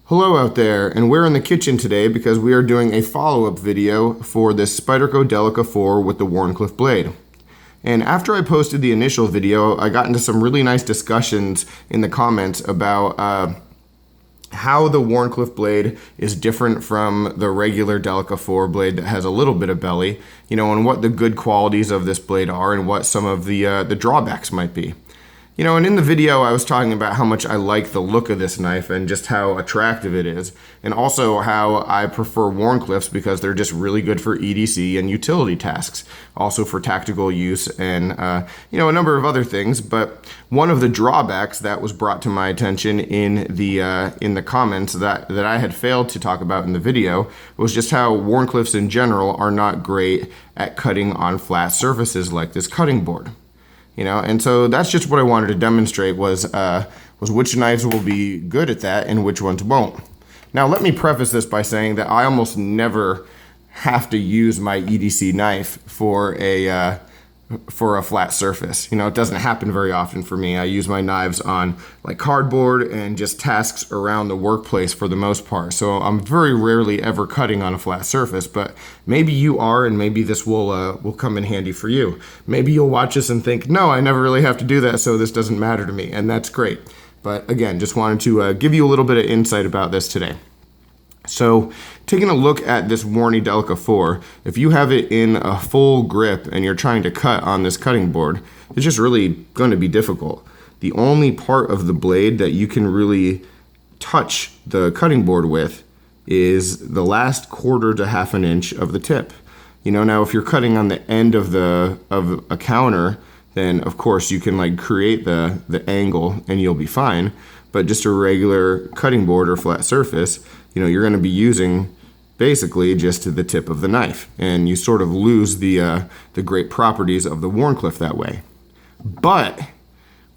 Hello out there, and we're in the kitchen today because we are doing a follow-up video for this Spyderco Delica 4 with the Wharncliffe blade. And after I posted the initial video, I got into some really nice discussions in the comments about how the Wharncliffe blade is different from the regular Delica 4 blade that has a little bit of belly, and what the good qualities of this blade are and what some of the drawbacks might be. And in the video I was talking about how much I like the look of this knife and just how attractive it is, and also how I prefer Wharncliffes because they're just really good for EDC and utility tasks, also for tactical use and a number of other things. But one of the drawbacks that was brought to my attention in the comments that I had failed to talk about in the video was just how Wharncliffes in general are not great at cutting on flat surfaces like this cutting board. And so that's just what I wanted to demonstrate was which knives will be good at that and which ones won't. Now let me preface this by saying that I almost never have to use my EDC knife for a flat surface. It doesn't happen very often for me. I use my knives on like cardboard and just tasks around the workplace for the most part. So I'm very rarely ever cutting on a flat surface, but maybe you are, and maybe this will come in handy for you. Maybe you'll watch this and think, no, I never really have to do that, so this doesn't matter to me, and that's great. But again, just wanted to give you a little bit of insight about this today. So taking a look at this Wharny Delica 4, if you have it in a full grip and you're trying to cut on this cutting board, it's just really going to be difficult. The only part of the blade that you can really touch the cutting board with is the last quarter to half an inch of the tip. Now if you're cutting on the end of a counter, then of course you can create the angle and you'll be fine. But just a regular cutting board or flat surface, you're going to be using basically just the tip of the knife, and you sort of lose the great properties of the Wharncliffe that way. But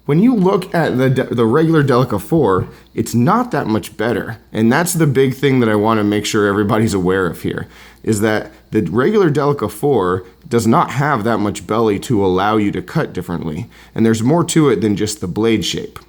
when you look at the regular Delica 4, it's not that much better, and that's the big thing that I want to make sure everybody's aware of here, is that the regular Delica 4 does not have that much belly to allow you to cut differently, and there's more to it than just the blade shape.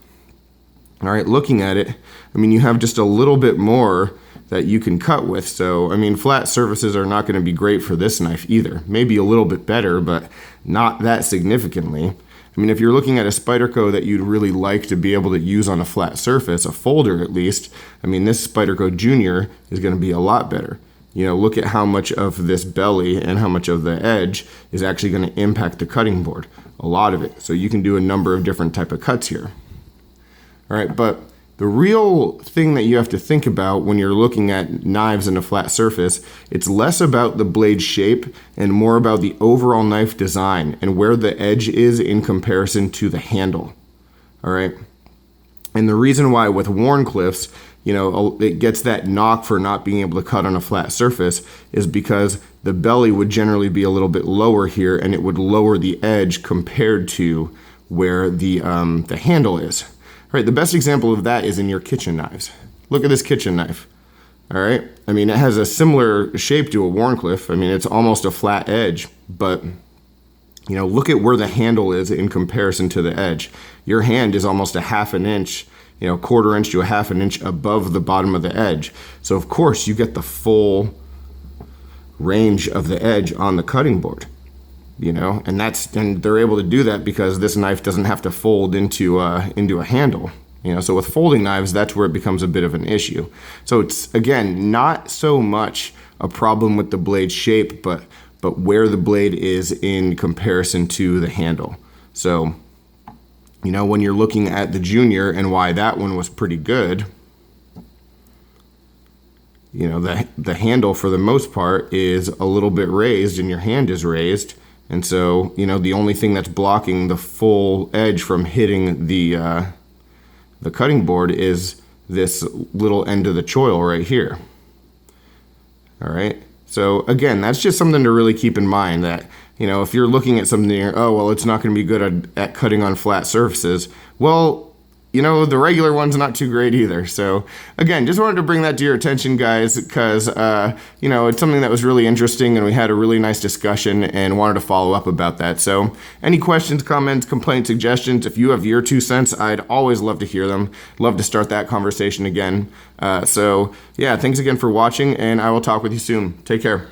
All right, looking at it, you have just a little bit more that you can cut with. So, flat surfaces are not going to be great for this knife either. Maybe a little bit better, but not that significantly. If you're looking at a Spyderco that you'd really like to be able to use on a flat surface, a folder at least, this Spyderco Junior is going to be a lot better. Look at how much of this belly and how much of the edge is actually going to impact the cutting board. A lot of it. So you can do a number of different type of cuts here. All right, but the real thing that you have to think about when you're looking at knives in a flat surface, it's less about the blade shape and more about the overall knife design and where the edge is in comparison to the handle. All right, and the reason why with Wharncliffes, it gets that knock for not being able to cut on a flat surface is because the belly would generally be a little bit lower here, and it would lower the edge compared to where the handle is. All right, the best example of that is in your kitchen knives. Look at this kitchen knife. All right, it has a similar shape to a Wharncliffe. It's almost a flat edge, but look at where the handle is in comparison to the edge. Your hand is almost a half an inch, quarter inch to a half an inch above the bottom of the edge. So of course you get the full range of the edge on the cutting board. And they're able to do that because this knife doesn't have to fold into a handle. So with folding knives, that's where it becomes a bit of an issue. So it's, again, not so much a problem with the blade shape, but where the blade is in comparison to the handle. So, when you're looking at the Junior and why that one was pretty good, the handle for the most part is a little bit raised and your hand is raised. And so, the only thing that's blocking the full edge from hitting the cutting board is this little end of the choil right here. All right. So again, that's just something to really keep in mind that, if you're looking at something, it's not going to be good at cutting on flat surfaces. Well, you know, the regular one's not too great either. So again, just wanted to bring that to your attention, guys, because, you know, it's something that was really interesting and we had a really nice discussion and wanted to follow up about that. So any questions, comments, complaints, suggestions, if you have your 2 cents, I'd always love to hear them. Love to start that conversation again. So yeah, thanks again for watching, and I will talk with you soon. Take care.